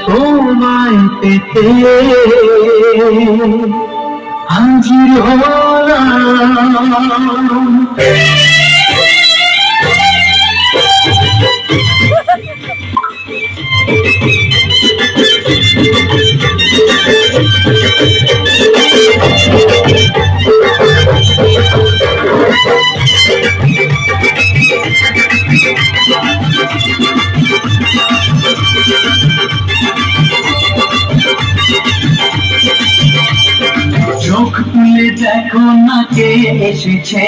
তোমায় পেতে হাজির হলাম। চোখ তুলে দেখো না কে এসেছে,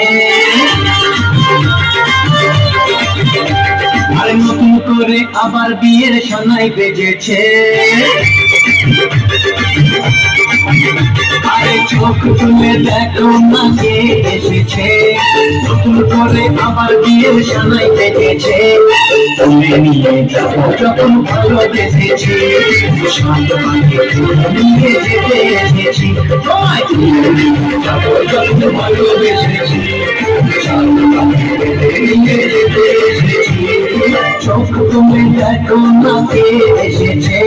আর নতুন করে আবার বিয়ের সানাই বেজেছে। আরে চোখ তুলে দেখো না কে এসেছে, নতুন করে আবার বিয়ের সানাই বেজেছে। তুলে নিয়ে যাবো যখন ভালোবেসেছি, শান্ত পাখি তুলে নিয়ে যেতে এসেছি। তোমায় তুলে নিয়ে যাবো যখন ভালোবেসেছি, শান্ত পাখি তুলে নিয়ে যেতে এসেছি। চোখ তুলে দেখো না কে এসেছে,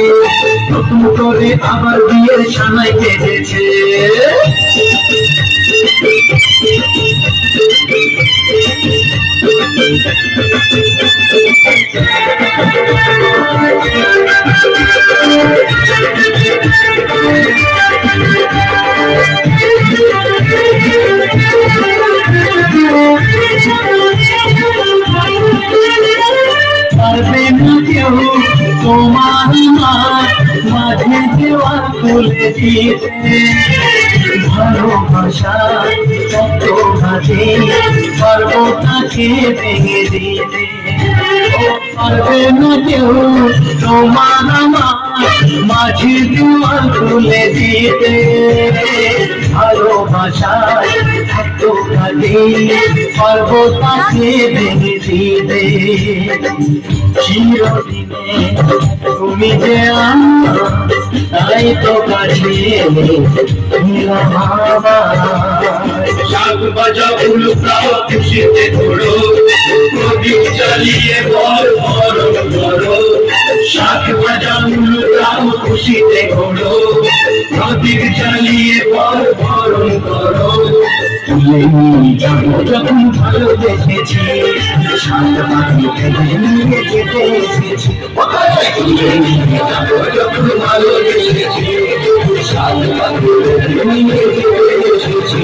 নতুন করে আবার বিয়ের সানাই বেজেছে। পারবে না কেউ তোমার মাঝে দেওয়ার তুলে দিতে, ভালোবাসা কত মাঝে পারবো তাকে ভেঙে দিতে। পারবে না কেউ তোমার মাঝে দেওয়ার তুলে দিতে, ভালোবাসায় কত মাঝে পারবো তাকে ভেঙে দিতে। চিরদিনে তুমি যে আমার, তাই তো কাছে নিলাম আবার। শাক বাজা উলুটাও খুশিতে ঘোড়ো, প্রদীপ জ্বালিয়ে বল বরণ করো। শাক বাজা উলুটাও খুশিতে ঘোড়ো, প্রদীপ জ্বালিয়ে বল বরণ করো। তুলে নিয়ে যাবো যখন ভালোবেসেছি, শান্ত পাখি তুলে নিয়ে যেতে এসেছি। তুলে নিয়ে যাবো যখন ভালোবেসেছি, শাক পাখি তুলে নিয়ে যেতে এসেছি।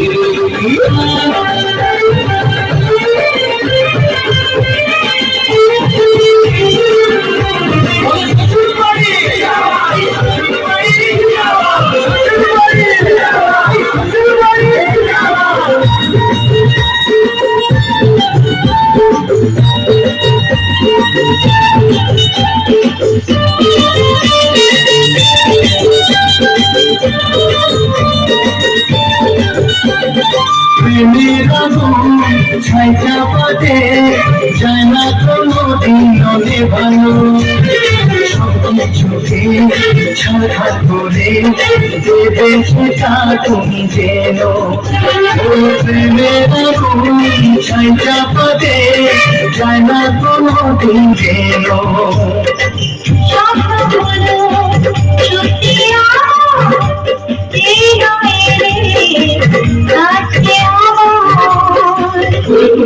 প্রেমের আগুন ছাই চাপাতে যায় না কোনোদিন নেভানো, সবকিছুকে ছাড়খাড় করে দেবে সেটা তুমি যেন। প্রেমের আগুন ছাই চাপাতে যায় না কোনোদিন যেন।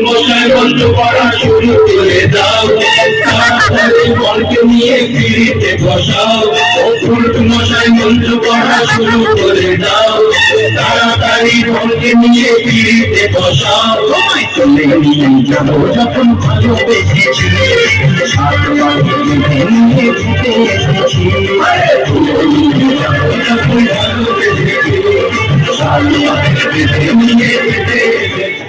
মশাই বন্ধ করা শুরু করে দাও, তাড়াতাড়ি বলকে নিয়ে ফিরিতে বসাও। ফুলক মশাই বন্ধ করা শুরু করে দাও, তাড়াতাড়ি বলকে নিয়ে ফিরিতে বসাও। তুলে নিয়ে যাবো যখন ভালোবেসেছি, শান্ত পাখি তুলে নিয়ে যেতে এসেছি। তুলে নিয়ে যাবো যখন ভালোবেসেছি, শান্ত পাখি তুলে নিয়ে যেতে এসেছি।